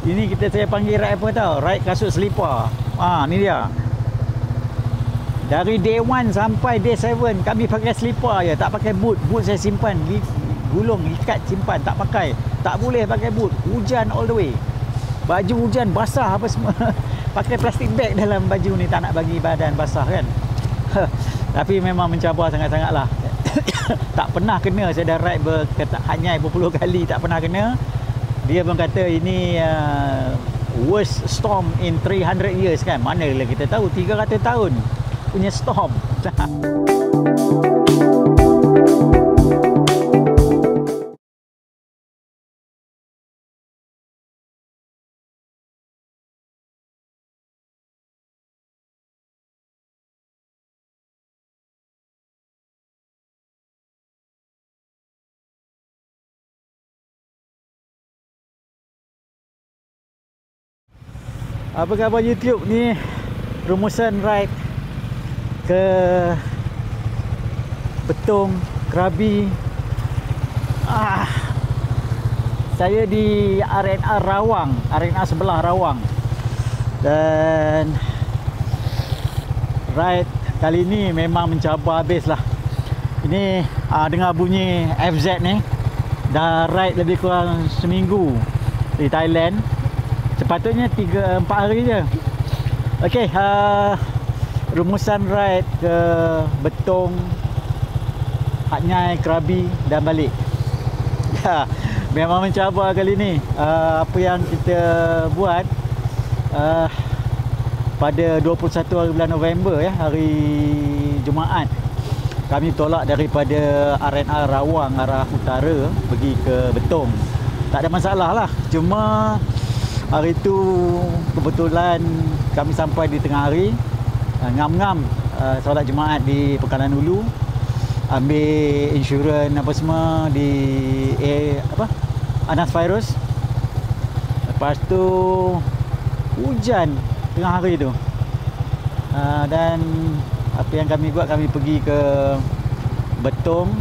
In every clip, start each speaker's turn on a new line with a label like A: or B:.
A: Ini saya panggil ride apa tau? Ride kasut selipar. Ni dia. Dari day 1 sampai day 7 kami pakai selipar je, tak pakai boot. Boot saya simpan, gulung, ikat, simpan, tak pakai. Tak boleh pakai boot. Hujan all the way. Baju hujan basah apa semua. Pakai plastik bag dalam baju ni, tak nak bagi badan basah kan. Tapi memang mencabar sangat-sangat lah. Tak pernah kena. Saya dah ride Hat Nyai berpuluh kali, tak pernah kena. Dia pun kata ini worst storm in 300 years kan. Manalah kita tahu 300 tahun punya storm. Apa khabar YouTube ni? Rumusan ride ke Betong, Krabi. Saya di RNR Rawang, RNR sebelah Rawang. Dan ride kali ni memang mencabar habis lah. Ini dengar bunyi FZ ni, dah ride lebih kurang seminggu di Thailand. Sepatutnya 3-4 hari je. Okey, rumusan ride ke Betong, Hat Nyai, Krabi dan balik. Ya, memang mencabar kali ni. Apa yang kita buat pada 21 hari bulan November ya, hari Jumaat, kami tolak daripada RNR Rawang arah utara pergi ke Betong. Tak ada masalah lah. Cuma hari tu kebetulan kami sampai di tengah hari, ngam-ngam solat Jumaat di Pekalan Hulu, ambil insurans apa semua di Anas Virus. Lepas tu hujan tengah hari tu, dan apa yang kami buat, kami pergi ke Betong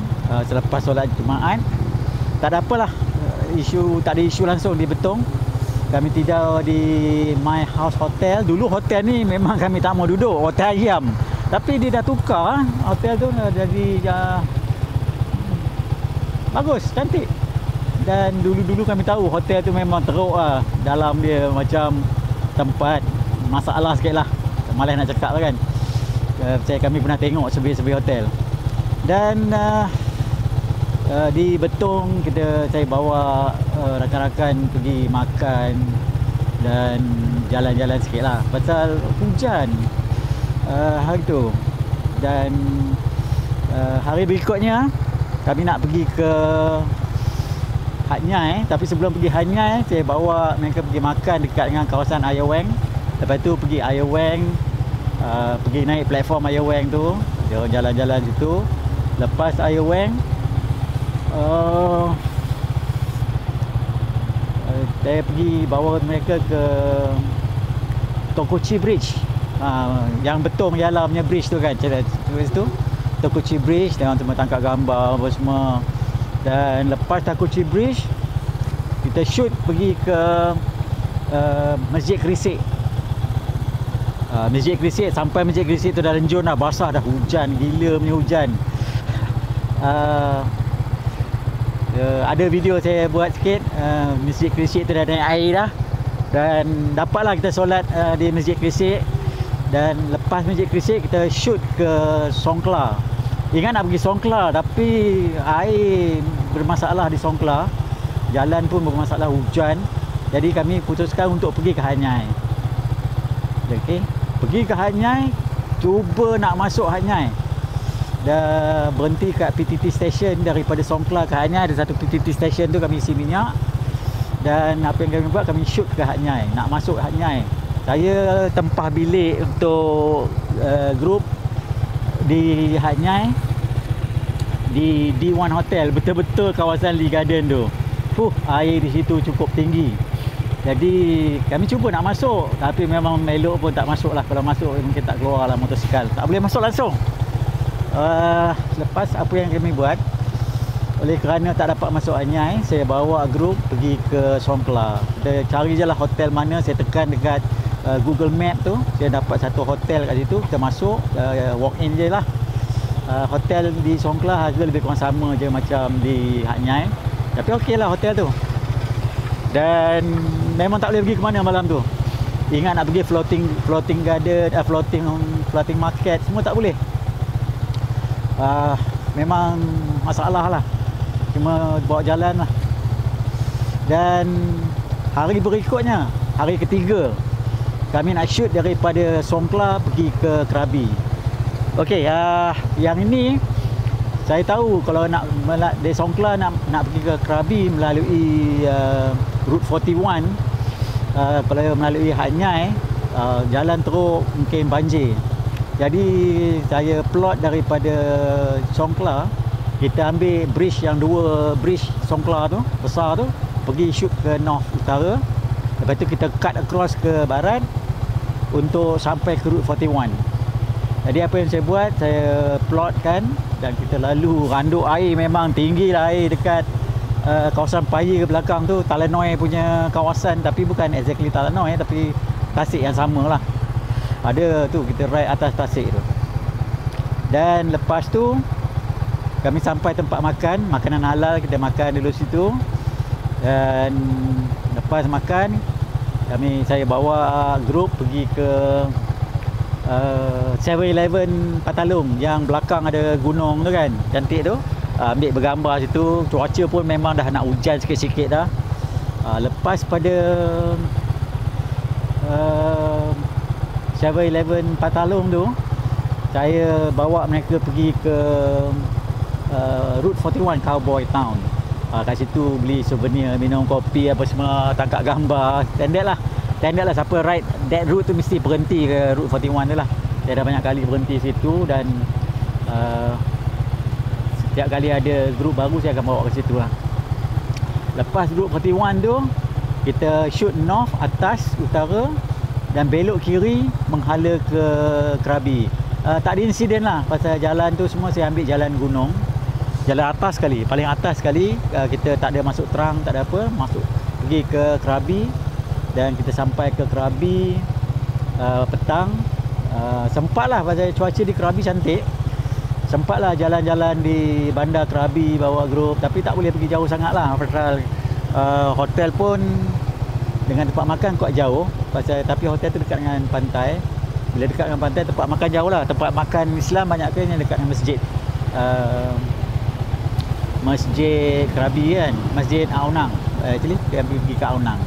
A: selepas solat Jumaat. Tak ada apalah, tak ada isu langsung di Betong. Kami tidur di My House Hotel. Dulu hotel ni memang kami tak mau duduk, hotel ayam. Tapi dia dah tukar, hotel tu jadi bagus, cantik. Dan dulu-dulu kami tahu hotel tu memang teruk lah. Dalam dia macam tempat masalah sikit lah. Malas nak cakap kan. Saya kami pernah tengok sebi-sebi hotel. Dan di Betong saya bawa rakan-rakan pergi makan dan jalan-jalan sikit lah. Pasal hujan hari tu. Dan hari berikutnya kami nak pergi ke Hat Nyai. Tapi sebelum pergi Hat Nyai, saya bawa mereka pergi makan dekat dengan kawasan Ayaweng. Lepas tu pergi Ayaweng, pergi naik platform Ayaweng tu, jalan-jalan situ. Lepas Ayaweng, saya pergi bawa mereka ke Tokuchi Bridge, yang Betong Yala punya bridge tu kan. Terus tu Tokuchi Bridge, tengok teman tangkap gambar apa semua. Dan lepas Tokuchi Bridge, kita shoot pergi ke Masjid Krisik. Masjid Krisik, sampai Masjid Krisik tu dah renjun dah, basah dah, hujan gila punya hujan. Ada video saya buat sikit. Masjid Krisik tu dah naik air dah. Dan dapatlah kita solat di Masjid Krisik. Dan lepas Masjid Krisik, kita shoot ke Songkla. Ingat nak pergi Songkla, tapi air bermasalah di Songkla. Jalan pun bermasalah, hujan. Jadi kami putuskan untuk pergi ke Hat Nyai. Okey, pergi ke Hat Nyai, cuba nak masuk Hat Nyai. Dah berhenti kat PTT station. Daripada Songkla ke Hat Nyai ada satu PTT station tu, kami isi minyak. Dan apa yang kami buat, kami shoot ke Hat Nyai, nak masuk Hat Nyai. Saya tempah bilik untuk grup di Hat Nyai, di D1 Hotel, betul-betul kawasan Lee Garden tu. Air di situ cukup tinggi. Jadi kami cuba nak masuk, tapi memang elok pun tak masuk lah. Kalau masuk mungkin tak keluar lah motosikal, tak boleh masuk langsung. Lepas apa yang kami buat, oleh kerana tak dapat masuk Anyai, saya bawa grup pergi ke Songkla. Kita cari je lah hotel mana, saya tekan dekat Google Map tu, saya dapat satu hotel kat situ, kita masuk, walk in je lah. Hotel di Songkla harga lebih kurang sama je macam di Anyai, tapi okey lah hotel tu. Dan memang tak boleh pergi ke mana malam tu. Ingat nak pergi floating garden, floating market, semua tak boleh. Memang masalah lah, cuma bawa jalan lah. Dan hari berikutnya, hari ketiga, kami nak shoot daripada Songkla pergi ke Krabi. Okey, yang ini saya tahu kalau nak dari Songkla nak pergi ke Krabi melalui Route 41, kalau melalui Anyai, jalan teruk mungkin banjir. Jadi saya plot daripada Songkla, kita ambil bridge yang dua bridge Songkla tu, besar tu, pergi shoot ke north utara. Lepas tu kita cut across ke barat untuk sampai ke Route 41. Jadi apa yang saya buat, saya plotkan dan kita lalu randuk air, memang tinggi lah air dekat kawasan Paya ke belakang tu, Talanoy punya kawasan, tapi bukan exactly Talanoy, tapi tasik yang sama lah. Ada tu, kita ride atas tasik tu. Dan lepas tu kami sampai tempat makan, makanan halal, kita makan dulu situ. Dan lepas makan, saya bawa grup pergi ke 7-Eleven Patalung yang belakang ada gunung tu kan, cantik tu. Ambil bergambar situ. Cuaca pun memang dah nak hujan sikit-sikit dah. Lepas pada 7-Eleven Patalung tu, saya bawa mereka pergi ke Route 41 Cowboy Town. Kat situ beli souvenir, minum kopi apa semua, tangkap gambar. Standard lah, siapa ride that route tu mesti berhenti ke Route 41 tu lah. Saya dah banyak kali berhenti situ, dan setiap kali ada grup baru saya akan bawa ke situ lah. Lepas Route 41 tu, kita shoot north, atas, utara, dan belok kiri menghala ke Krabi. Tak ada insiden lah, pasal jalan tu semua saya ambil jalan gunung, jalan atas sekali, paling atas sekali. Kita tak ada masuk terang, tak ada apa, masuk pergi ke Krabi. Dan kita sampai ke Krabi petang. Sempatlah, pasal cuaca di Krabi cantik, sempatlah jalan-jalan di bandar Krabi bawa grup, tapi tak boleh pergi jauh sangat lah, pasal hotel pun dengan tempat makan kuat jauh, tapi hotel tu dekat dengan pantai. Bila dekat dengan pantai, tempat makan jauh lah. Tempat makan Islam banyak ke yang dekat dengan masjid, Masjid Krabi kan, Masjid Aonang. Actually kita pergi ke Aonang.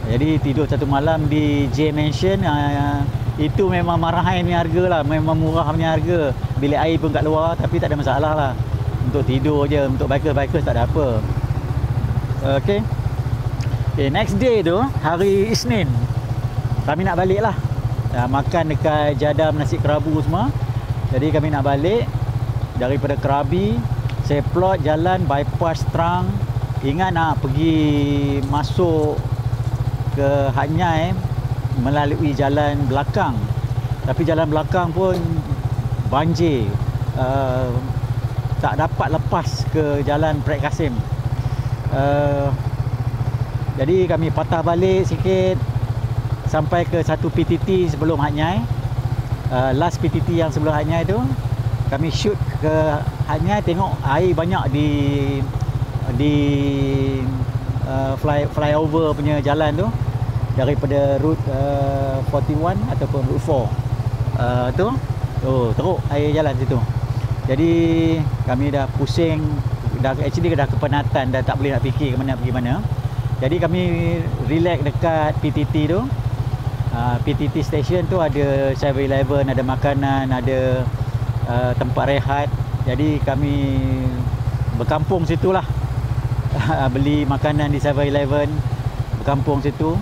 A: Jadi tidur satu malam di J Mansion. Itu memang marahan ni harga lah, memang murah punya harga. Bilik air pun kat luar, tapi tak ada masalah lah. Untuk tidur je, untuk bikers tak ada apa. Okay, next day tu, hari Isnin, kami nak balik lah. Makan dekat Jadam, nasi kerabu semua. Jadi kami nak balik daripada Krabi. Saya plot jalan bypass Trang. Ingat nak pergi masuk ke Anyai melalui jalan belakang, tapi jalan belakang pun banjir, tak dapat lepas ke jalan Pret Kasim. Jadi kami patah balik sikit sampai ke satu PTT sebelum Anyai. Last PTT yang sebelum Anyai tu, kami shoot ke Anyai, tengok air banyak di flyover punya jalan tu, daripada Route 41 ataupun Route 4 teruk air jalan situ. Jadi kami dah pusing, actually dah kepenatan, dah tak boleh nak fikir ke mana pergi mana. Jadi kami relax dekat PTT tu. PTT station tu ada 7-Eleven, ada makanan, ada tempat rehat. Jadi kami berkampung situlah. Beli makanan di 7-Eleven, berkampung situ.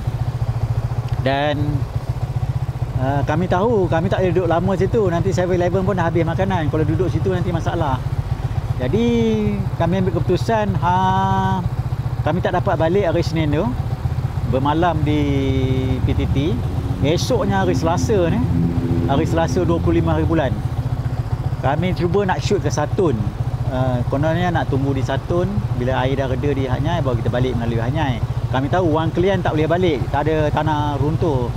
A: Dan kami tahu kami tak boleh duduk lama situ, nanti 7-Eleven pun dah habis makanan. Kalau duduk situ nanti masalah. Jadi kami ambil keputusan, kami tak dapat balik hari Senin tu, bermalam di PTT. Esoknya hari Selasa ni, hari Selasa 25 hari bulan, kami cuba nak shoot ke Satun. kononnya nak tunggu di Satun. Bila air dah reda di Hak Nyai, baru kita balik melalui Hak Nyai. Kami tahu Wang Kelian tak boleh balik, tak ada tanah runtuh,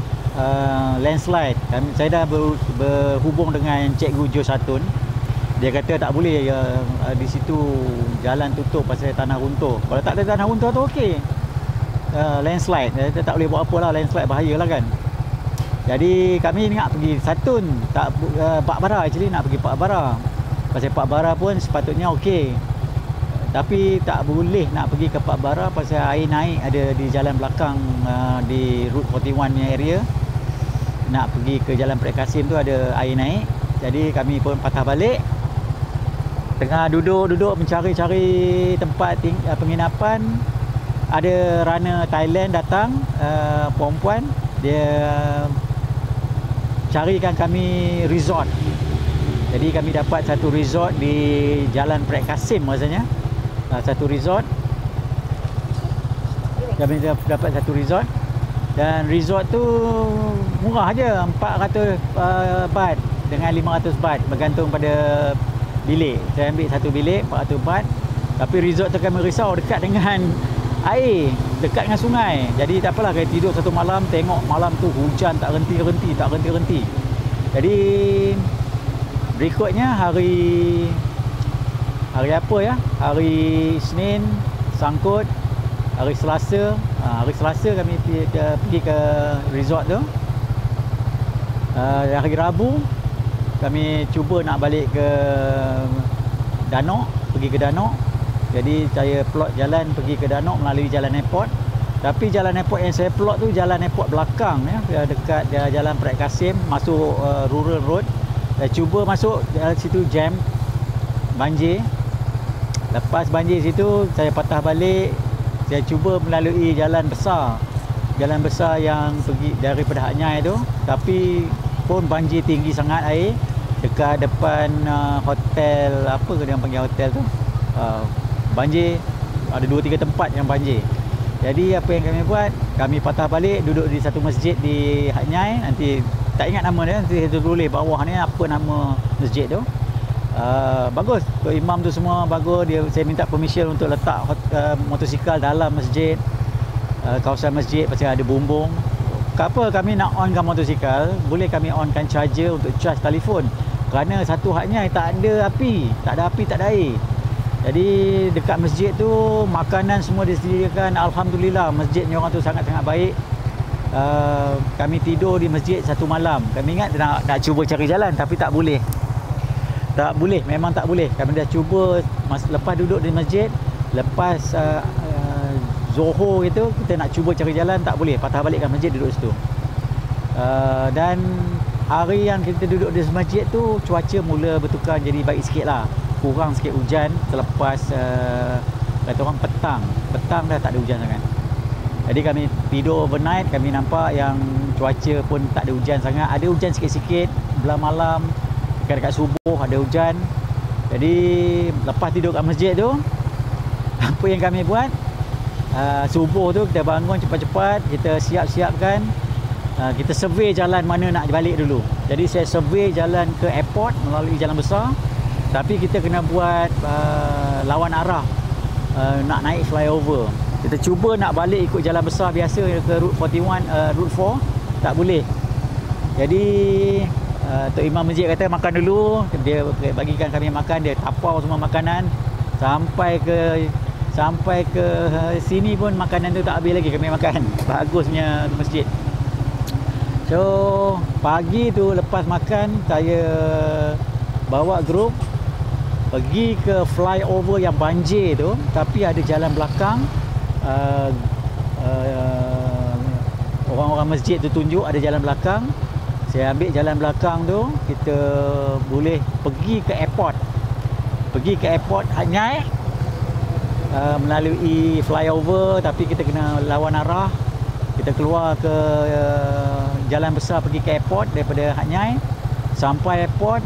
A: landslide. Saya dah berhubung dengan Cikgu Jo Satun. Dia kata tak boleh, di situ jalan tutup pasal tanah runtuh. Kalau tak ada tanah runtuh tu okey. Landslide, dia tak boleh buat apa lah, landslide bahayalah kan. Jadi kami nak pergi Satun, tak Pak Bara, actually nak pergi Pak Bara. Pasal Pak Bara pun sepatutnya okey. Tapi tak boleh nak pergi ke Pak Bara pasal air naik ada di jalan belakang, di Route 41 ni area. Nak pergi ke Jalan Perak Kasim tu ada air naik. Jadi kami pun patah balik. Tengah duduk mencari-cari tempat penginapan, ada runner Thailand datang, perempuan. Dia carikan kami resort. Jadi kami dapat satu resort di Jalan Perak Kasim rasanya. Satu resort. Kami dapat satu resort. Dan resort tu murah aja, 400 baht dengan 500 baht bergantung pada bilik. Saya ambil satu bilik 400 baht. Tapi resort tu kami risau dekat dengan air, dekat dengan sungai. Jadi tak apalah, kita tidur satu malam, tengok malam tu hujan tak henti-henti. Jadi berikutnya hari apa ya? Hari Isnin sangkut, hari Selasa. Hari Selasa kami pergi ke resort tu. Hari Rabu kami cuba nak balik ke Danok, pergi ke Danok. Jadi saya plot jalan pergi ke Danok melalui jalan airport. Tapi jalan airport yang saya plot tu jalan airport belakang ya, dekat Jalan Perak Kasim, masuk rural road. Saya cuba masuk situ, jam, banjir. Lepas banjir situ saya patah balik. Saya cuba melalui jalan besar yang pergi daripada Hak Nyai tu, tapi pun banjir tinggi sangat air dekat depan hotel, apa ke dia panggil hotel tu, banjir. Ada 2-3 tempat yang banjir. Jadi apa yang kami buat, kami patah balik, duduk di satu masjid di Hak Nyai. Nanti tak ingat nama dia, nanti saya tulis bawah ni apa nama masjid tu. Bagus, imam tu semua bagus. Saya minta permission untuk letak motosikal dalam masjid, kawasan masjid, pasal ada bumbung. Apa kami nak onkan motosikal, boleh kami onkan charger untuk charge telefon. Kerana satu Hak Nyai tak ada api, tak ada air. Jadi dekat masjid tu makanan semua disediakan. Alhamdulillah, masjid ni orang tu sangat-sangat baik. Kami tidur di masjid satu malam. Kami ingat nak cuba cari jalan, tapi tak boleh. Memang tak boleh. Kami dah cuba lepas duduk di masjid, lepas Zohor itu kita nak cuba cari jalan, tak boleh. Patah balikkan masjid, duduk situ. Dan hari yang kita duduk di masjid tu cuaca mula bertukar jadi baik sikit lah. Kurang sikit hujan selepas kata orang petang dah tak ada hujan sangat. Jadi kami tidur overnight, kami nampak yang cuaca pun tak ada hujan sangat. Ada hujan sikit-sikit belah malam, dekat subuh ada hujan. Jadi lepas tidur kat masjid tu, apa yang kami buat, subuh tu kita bangun cepat-cepat, kita siap-siapkan, kita survey jalan mana nak balik dulu. Jadi saya survey jalan ke airport melalui jalan besar, tapi kita kena buat lawan arah, nak naik flyover. Kita cuba nak balik ikut jalan besar biasa ke Route 41, Route 4, tak boleh. Jadi Tok Imam Masjid kata makan dulu. Dia bagikan kami makan, dia tapau semua makanan. Sampai ke sini pun makanan tu tak habis lagi kami makan. Bagusnya masjid. So pagi tu lepas makan, saya bawa grup pergi ke flyover yang banjir tu, tapi ada jalan belakang. Orang-orang masjid tu tunjuk ada jalan belakang. Saya ambil jalan belakang tu, kita boleh pergi ke airport. Hak Nyai, melalui flyover, tapi kita kena lawan arah. Kita keluar ke jalan besar pergi ke airport daripada Hak Nyai. Sampai airport,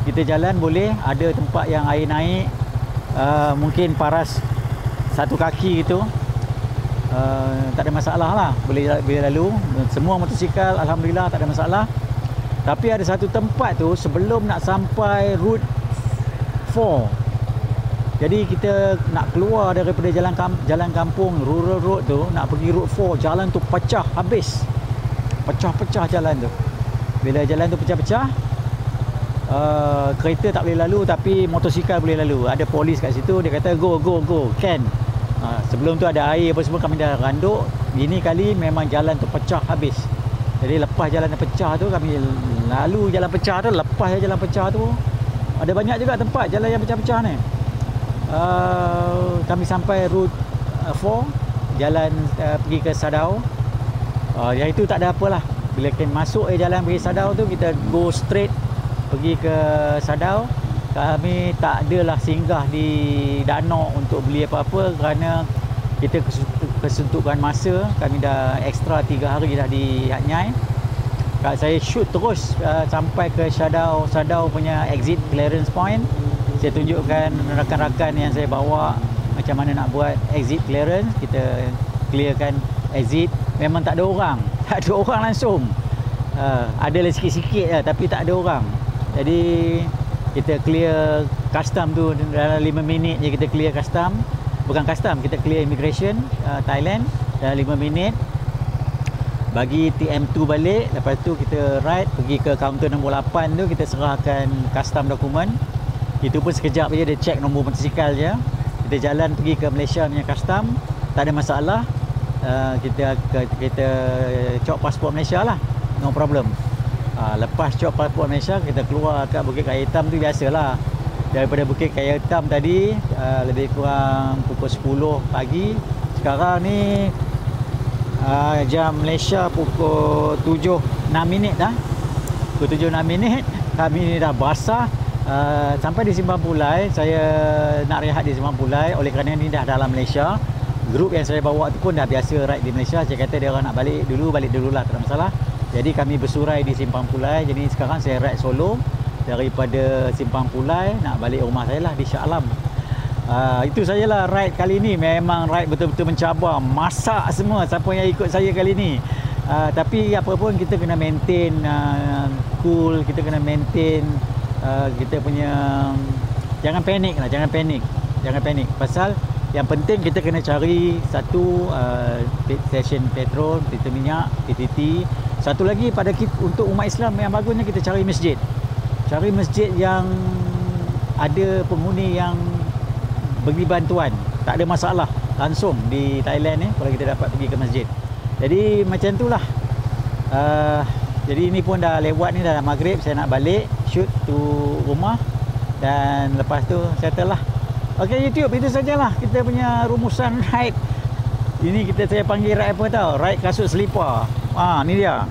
A: kita jalan boleh, ada tempat yang air naik, mungkin paras satu kaki gitu. Tak ada masalah lah, boleh lalu. Semua motosikal alhamdulillah tak ada masalah. Tapi ada satu tempat tu sebelum nak sampai Route 4, Jadi kita nak keluar daripada jalan kampung rural road tu, nak pergi road 4, jalan tu pecah habis. Pecah-pecah jalan tu. Bila jalan tu pecah-pecah, kereta tak boleh lalu tapi motosikal boleh lalu. Ada polis kat situ, dia kata go can. Sebelum tu ada air apa semua, kami dah randuk. Ini kali memang jalan tu pecah habis. Jadi lepas jalan yang pecah tu, kami lalu jalan pecah tu, lepas jalan pecah tu ada banyak juga tempat jalan yang pecah-pecah ni. Kami sampai route 4, jalan pergi ke Sadau. Yang itu tak ada apalah. Bila kita masuk jalan pergi Sadau tu, kita go straight pergi ke Sadau. Kami tak adalah singgah di Danau untuk beli apa-apa kerana kita kesuntukan masa. Kami dah ekstra 3 hari dah di Hat Nyai. Saya shoot terus sampai ke Sadau punya exit clearance point. Saya tunjukkan rakan-rakan yang saya bawa macam mana nak buat exit clearance. Kita clearkan exit. Memang tak ada orang. Tak ada orang langsung. Adalah sikit-sikit lah, tapi tak ada orang. Jadi kita clear custom tu dalam 5 minit je kita clear custom. Bukan custom, kita clear immigration Thailand dalam 5 minit. Bagi TM2 balik. Lepas tu kita ride pergi ke kaunter nombor 8 tu, kita serahkan custom dokumen. Itu pun sekejap je, dia check nombor motosikal je. Kita jalan pergi ke Malaysia punya custom, tak ada masalah. Kita cop pasport Malaysia lah, no problem. Lepas cop pasport Malaysia, kita keluar kat Bukit Kaya Hitam tu biasalah. Daripada Bukit Kaya Hitam tadi lebih kurang pukul 10 pagi. Sekarang ni jam Malaysia pukul 7.06 dah. Pukul 7.06 kami ni dah basah. Sampai di Simpang Pulai, saya nak rehat di Simpang Pulai oleh kerana ni dah dalam Malaysia. Grup yang saya bawa tu pun dah biasa ride di Malaysia. Saya kata dia orang nak balik dululah, tak ada masalah. Jadi kami bersurai di Simpang Pulai. Jadi sekarang saya ride solo daripada Simpang Pulai nak balik rumah saya lah di Shah Alam. Itu sajalah ride kali ni. Memang ride betul-betul mencabar, masak semua siapa yang ikut saya kali ni. Tapi apa pun kita kena maintain cool, kita kena maintain kita punya, jangan panik pasal yang penting kita kena cari satu stesen petrol, titik minyak, PTT. Satu lagi untuk umat Islam yang bagusnya kita cari masjid. Cari masjid yang ada penghuni yang bagi bantuan. Tak ada masalah langsung di Thailand ni kalau kita dapat pergi ke masjid. Jadi macam itulah. Jadi ini pun dah lewat ni, dah maghrib. Saya nak balik shoot tu rumah dan lepas tu settle lah. Okey YouTube, itu sajalah kita punya rumusan ride. Ini saya panggil ride apa tau? Ride kasut selipar. Ni dia.